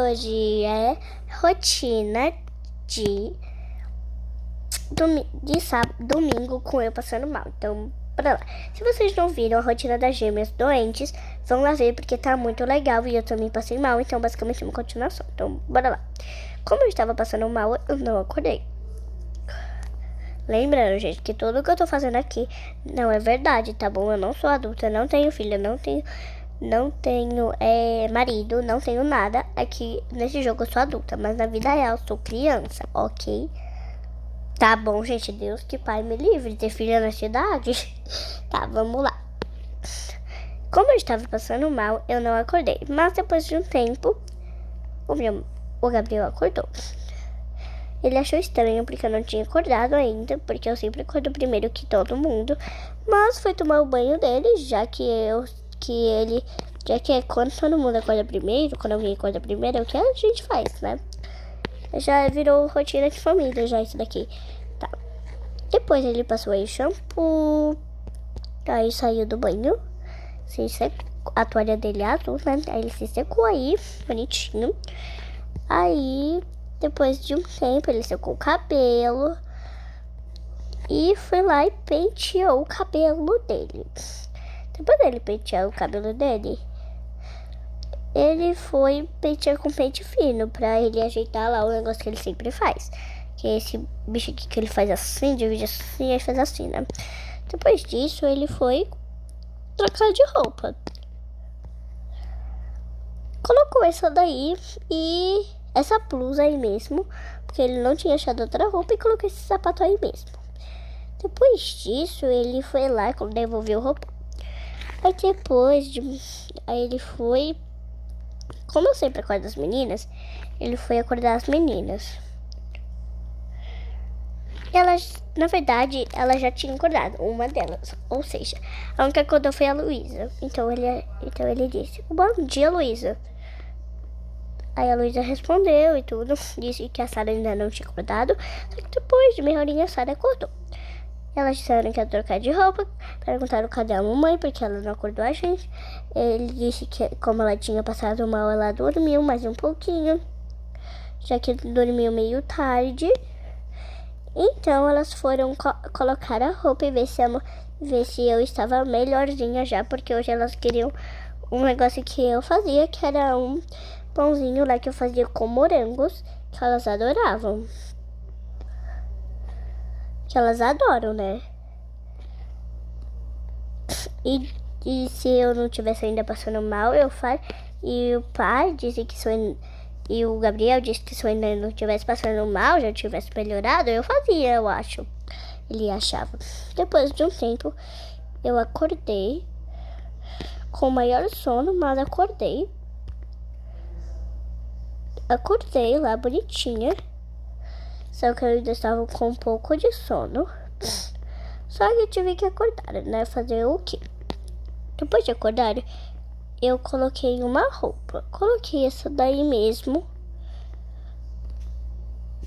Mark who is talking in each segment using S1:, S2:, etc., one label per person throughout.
S1: hoje é rotina de, domingo com eu passando mal. Então, bora lá. Se vocês não viram a rotina das gêmeas doentes, vão lá ver porque tá muito legal e eu também passei mal. Então, basicamente, é uma continuação. Então, bora lá. Como eu estava passando mal, eu não acordei. Lembrando, gente, que tudo que eu tô fazendo aqui não é verdade, tá bom? Eu não sou adulta, não tenho filha, não tenho marido, não tenho nada. Aqui nesse jogo eu sou adulta, mas na vida real eu sou criança, ok? Tá bom, gente, Deus que pai me livre de ter filha na cidade. Tá, vamos lá. Como eu estava passando mal, eu não acordei. Mas depois de um tempo, o Gabriel acordou. Ele achou estranho porque eu não tinha acordado ainda, porque eu sempre acordo primeiro que todo mundo. Mas foi tomar o banho dele, já que é quando todo mundo acorda primeiro, quando alguém acorda primeiro, é o que a gente faz, né? Já virou rotina de família, já isso daqui. Tá. Depois ele passou aí shampoo, aí saiu do banho, a toalha dele é azul, né? Aí ele se secou aí, bonitinho. Aí, depois de um tempo, ele secou o cabelo e foi lá e penteou o cabelo dele. Depois dele pentear o cabelo dele, ele foi pentear com pente fino pra ele ajeitar lá o negócio que ele sempre faz. Que é esse bicho aqui que ele faz assim, divide assim e faz assim, né? Depois disso, ele foi trocar de roupa. Colocou essa daí e essa blusa aí mesmo, porque ele não tinha achado outra roupa, e colocou esse sapato aí mesmo. Depois disso, ele foi lá e devolveu o roupa. Aí ele foi, como eu sempre acordo as meninas, ele foi acordar as meninas. Na verdade, elas já tinham acordado, uma delas. Ou seja, a única que acordou foi a Luísa. Então ele disse: bom dia, Luísa. Aí a Luísa respondeu e tudo. Disse que a Sara ainda não tinha acordado. Só que depois de meia horinha, a Sara acordou. Elas disseram que ia trocar de roupa. Perguntaram cadê a mamãe, porque ela não acordou a gente. Ele disse que como ela tinha passado mal, ela dormiu mais um pouquinho, já que dormiu meio tarde. Então elas foram colocar a roupa e ver se eu estava melhorzinha já, porque hoje elas queriam um negócio que eu fazia, que era um pãozinho lá que eu fazia com morangos, que elas adoravam. Que elas adoram, né? E se eu não tivesse ainda passando mal, eu faço. E o pai disse que e o Gabriel disse que se eu ainda não estivesse passando mal, já tivesse melhorado, eu fazia, eu acho. Ele achava. Depois de um tempo, eu acordei com maior sono, mas acordei. Acordei lá bonitinha. Só que eu ainda estava com um pouco de sono. Só que eu tive que acordar, né? Fazer o quê? Depois de acordar, eu coloquei uma roupa. Coloquei essa daí mesmo.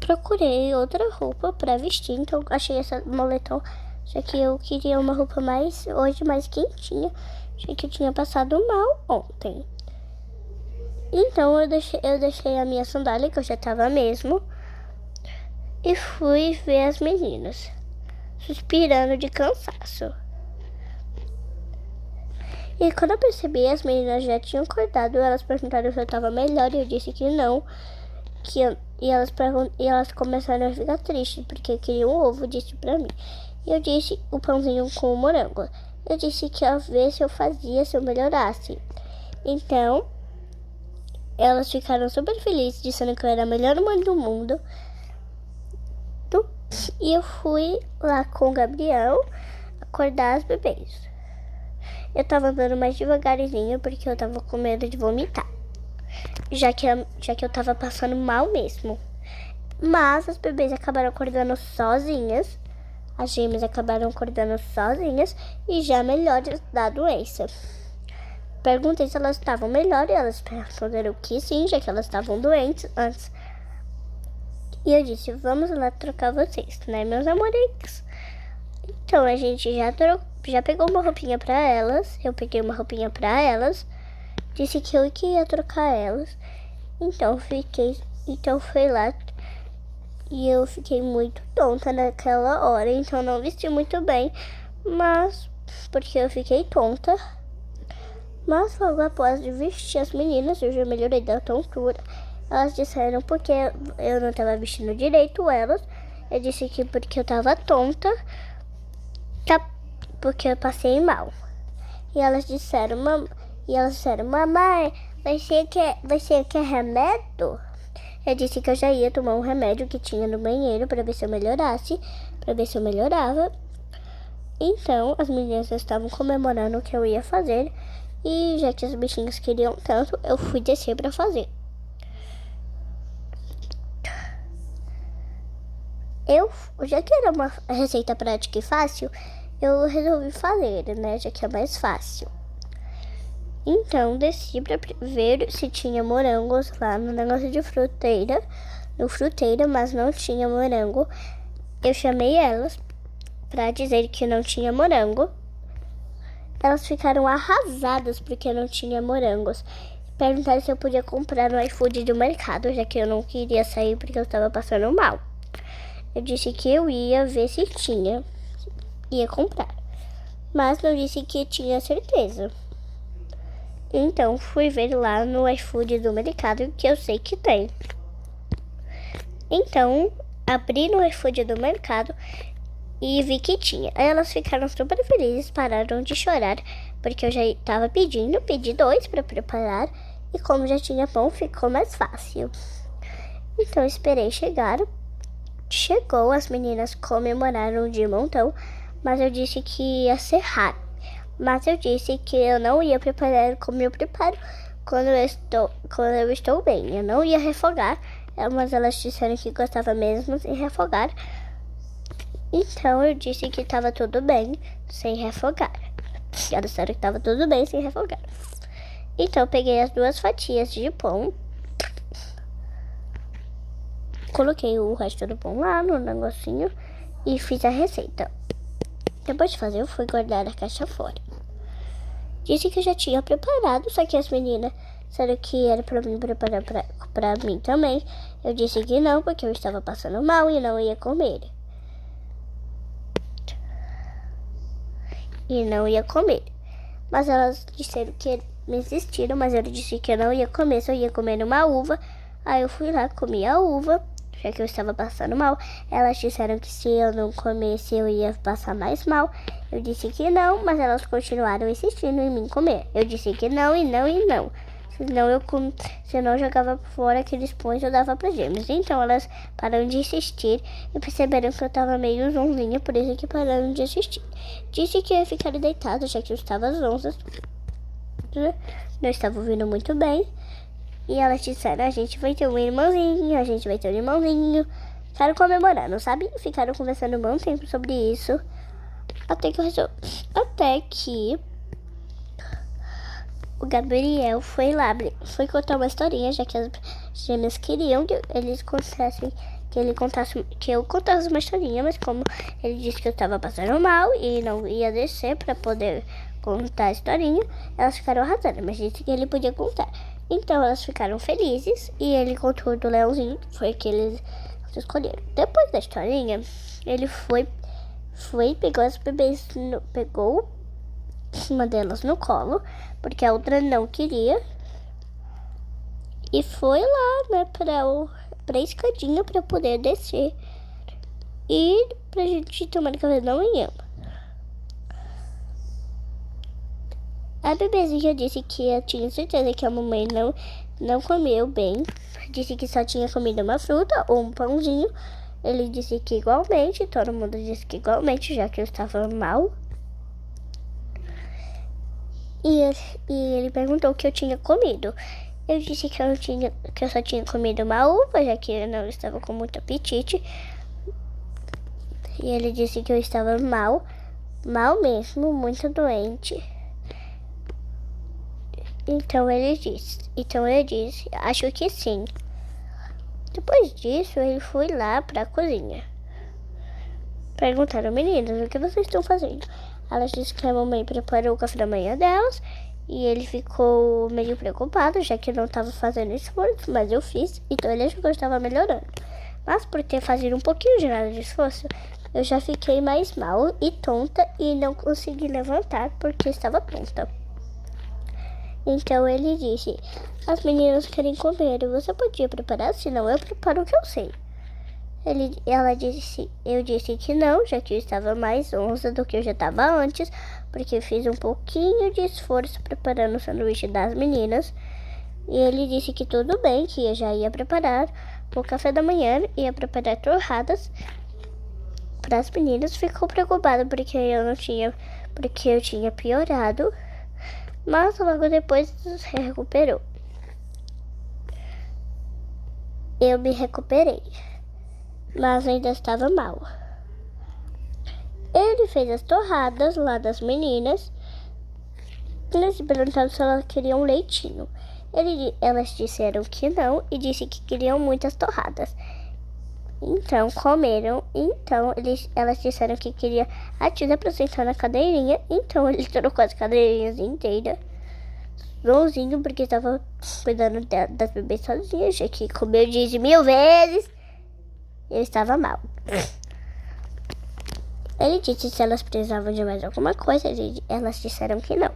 S1: Procurei outra roupa pra vestir. Então achei essa moletom. Já que eu queria uma roupa hoje mais quentinha. Já que eu tinha passado mal ontem. Então eu deixei a minha sandália, que eu já tava mesmo. E fui ver as meninas, suspirando de cansaço. E quando eu percebi, as meninas já tinham acordado. Elas perguntaram se eu estava melhor e eu disse que não. E elas começaram a ficar tristes porque queriam um ovo, disse pra mim. E eu disse o pãozinho com o morango. Eu disse que ia ver se eu fazia, se eu melhorasse. Então, elas ficaram super felizes, dizendo que eu era a melhor mãe do mundo. E eu fui lá com o Gabriel acordar as bebês. Eu tava andando mais devagarzinho porque eu tava com medo de vomitar. Já que eu tava passando mal mesmo. Mas as bebês acabaram acordando sozinhas. As gêmeas acabaram acordando sozinhas e já melhores da doença. Perguntei se elas estavam melhor e elas responderam que sim, já que elas estavam doentes antes. E eu disse: vamos lá trocar vocês, né, meus amores? Então a gente já pegou uma roupinha pra elas. Eu peguei uma roupinha pra elas. Disse que eu ia trocar elas. Então fui lá e eu fiquei muito tonta naquela hora, então não vesti muito bem, mas porque eu fiquei tonta. Mas logo após de vestir as meninas, eu já melhorei da tontura. Elas disseram porque eu não estava vestindo direito elas. Eu disse que porque eu estava tonta, porque eu passei mal. E elas disseram, mamãe, você quer remédio? Eu disse que eu já ia tomar um remédio que tinha no banheiro para ver se eu melhorasse, para ver se eu melhorava. Então, as meninas estavam comemorando o que eu ia fazer. E já que os bichinhos queriam tanto, eu fui descer para fazer. Já que era uma receita prática e fácil, eu resolvi fazer, né? Já que é mais fácil. Então, desci para ver se tinha morangos lá no negócio de fruteira. No fruteira, mas não tinha morango. Eu chamei elas para dizer que não tinha morango. Elas ficaram arrasadas porque não tinha morangos. Perguntaram se eu podia comprar no iFood do mercado, já que eu não queria sair porque eu estava passando mal. Eu disse que eu ia ver se tinha, ia comprar, mas não disse que tinha certeza. Então fui ver lá no iFood do mercado, que eu sei que tem. Então abri no iFood do mercado e vi que tinha. Aí elas ficaram super felizes, pararam de chorar, porque eu já estava pedi 2 para preparar, e como já tinha pão, ficou mais fácil. Então esperei chegar. Chegou, as meninas comemoraram de montão, mas eu disse que ia ser raro. Mas eu disse que eu não ia preparar como eu preparo quando eu estou bem. Eu não ia refogar, mas elas disseram que gostavam mesmo sem refogar. Então eu disse que estava tudo bem sem refogar. Elas disseram que estava tudo bem sem refogar. Então eu peguei as 2 fatias de pão, coloquei o resto do pão lá no negocinho e fiz a receita. Depois de fazer, eu fui guardar a caixa fora. Disse que eu já tinha preparado, só que as meninas disseram que era pra mim preparar pra mim também. Eu disse que não, porque eu estava passando mal e não ia comer. Mas elas disseram que me insistiram, mas eu disse que eu não ia comer, só ia comer uma uva. Aí eu fui lá, comi a uva, já que eu estava passando mal. Elas disseram que se eu não comesse eu ia passar mais mal. Eu disse que não, mas elas continuaram insistindo em mim comer. Eu disse que não e não e não. Senão eu jogava fora aqueles pães e eu dava para gêmeos. Então elas pararam de insistir e perceberam que eu estava meio zonzinha, por isso que pararam de assistir. Disse que eu ia ficar deitada, já que eu estava zonza. Não estava ouvindo muito bem. E elas disseram, a gente vai ter um irmãozinho. Ficaram comemorando, sabe? Ficaram conversando um bom tempo sobre isso. Até que o Gabriel foi lá, foi contar uma historinha, já que as gêmeas queriam que eu contasse uma historinha, mas como ele disse que eu estava passando mal e não ia descer para poder contar a historinha, elas ficaram arrasando, mas disse que ele podia contar. Então elas ficaram felizes e ele contou do leãozinho, foi que eles escolheram. Depois da historinha, ele pegou as bebês, pegou uma delas no colo, porque a outra não queria, e foi lá, né, pra escadinha pra poder descer e pra gente tomar café da manhã. A bebezinha disse que eu tinha certeza que a mamãe não comeu bem. Disse que só tinha comido uma fruta ou um pãozinho. Ele disse que igualmente, todo mundo disse que igualmente, já que eu estava mal. E ele perguntou o que eu tinha comido. Eu disse que eu só tinha comido uma uva, já que eu não estava com muito apetite. E ele disse que eu estava mal mesmo, muito doente. Então ele disse, acho que sim. Depois disso, ele foi lá pra cozinha. Perguntaram, meninas, o que vocês estão fazendo? Elas disseram que a mamãe preparou o café da manhã delas E ele ficou meio preocupado, já que eu não estava fazendo esforço, mas eu fiz, então ele achou que eu estava melhorando. Mas por ter feito um pouquinho de nada de esforço, eu já fiquei mais mal e tonta e não consegui levantar porque estava tonta. Então ele disse: as meninas querem comer, você podia preparar? Senão eu preparo o que eu sei. Eu disse que não, já que eu estava mais onça do que eu já estava antes, porque eu fiz um pouquinho de esforço preparando o sanduíche das meninas. E ele disse que tudo bem, que eu já ia preparar o café da manhã, ia preparar torradas para as meninas. Ficou preocupado porque eu tinha piorado, mas logo depois se recuperou. Eu me recuperei, mas ainda estava mal. Ele fez as torradas lá das meninas. Eles perguntaram se elas queriam leitinho. Elas disseram que não e disse que queriam muitas torradas. Então comeram. Então elas disseram que queria a tia para sentar na cadeirinha. Então ele trocou as cadeirinhas inteiras. Bonzinho, porque estava cuidando das bebês sozinhas, já que, como eu disse 1000 vezes, eu estava mal. Ele disse se elas precisavam de mais alguma coisa, elas disseram que não.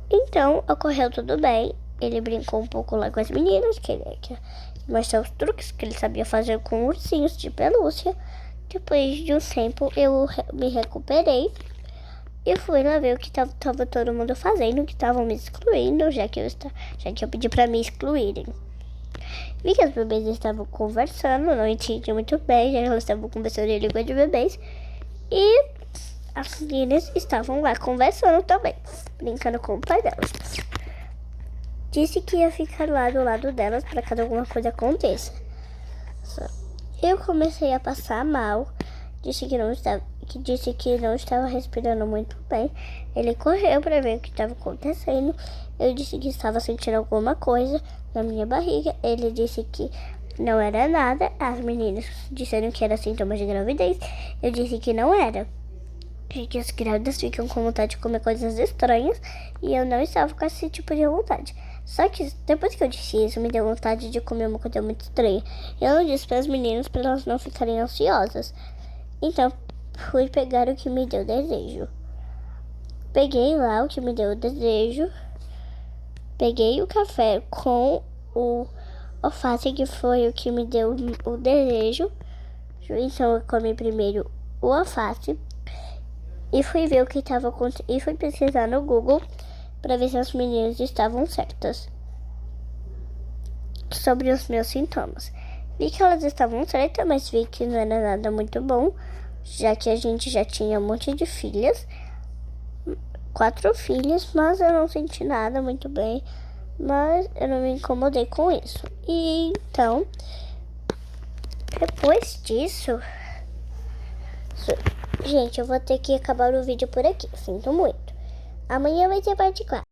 S1: Então, ocorreu tudo bem. Ele brincou um pouco lá com as meninas, que mostrou os truques que ele sabia fazer com ursinhos de pelúcia. Depois de um tempo, eu me recuperei e fui lá ver o que tava todo mundo fazendo, que estavam me excluindo, já que eu pedi para me excluírem. Vi que as bebês estavam conversando, não entendi muito bem, já que elas estavam conversando em língua de bebês. E as meninas estavam lá conversando também, brincando com o pai delas. Disse que ia ficar lá do lado delas para caso alguma coisa aconteça. Eu comecei a passar mal, disse que não estava respirando muito bem. Ele correu para ver o que estava acontecendo. Eu disse que estava sentindo alguma coisa na minha barriga. Ele disse que não era nada. As meninas disseram que era sintomas de gravidez. Eu disse que não era, porque as grávidas ficam com vontade de comer coisas estranhas e eu não estava com esse tipo de vontade. Só que depois que eu disse isso, me deu vontade de comer uma coisa muito estranha. Eu não disse para as meninas para elas não ficarem ansiosas. Então fui pegar o que me deu desejo. Peguei lá o que me deu desejo. Peguei o café com o alface, que foi o que me deu o desejo. Então eu comi primeiro o alface e fui ver o que estava acontecendo. E fui pesquisar no Google para ver se as meninas estavam certas sobre os meus sintomas. Vi que elas estavam certas, mas vi que não era nada muito bom, já que a gente já tinha um monte de filhas, 4 filhas, mas eu não senti nada muito bem, mas eu não me incomodei com isso. E então, depois disso, gente, eu vou ter que acabar o vídeo por aqui, sinto muito. Amanhã vai ter parte 4.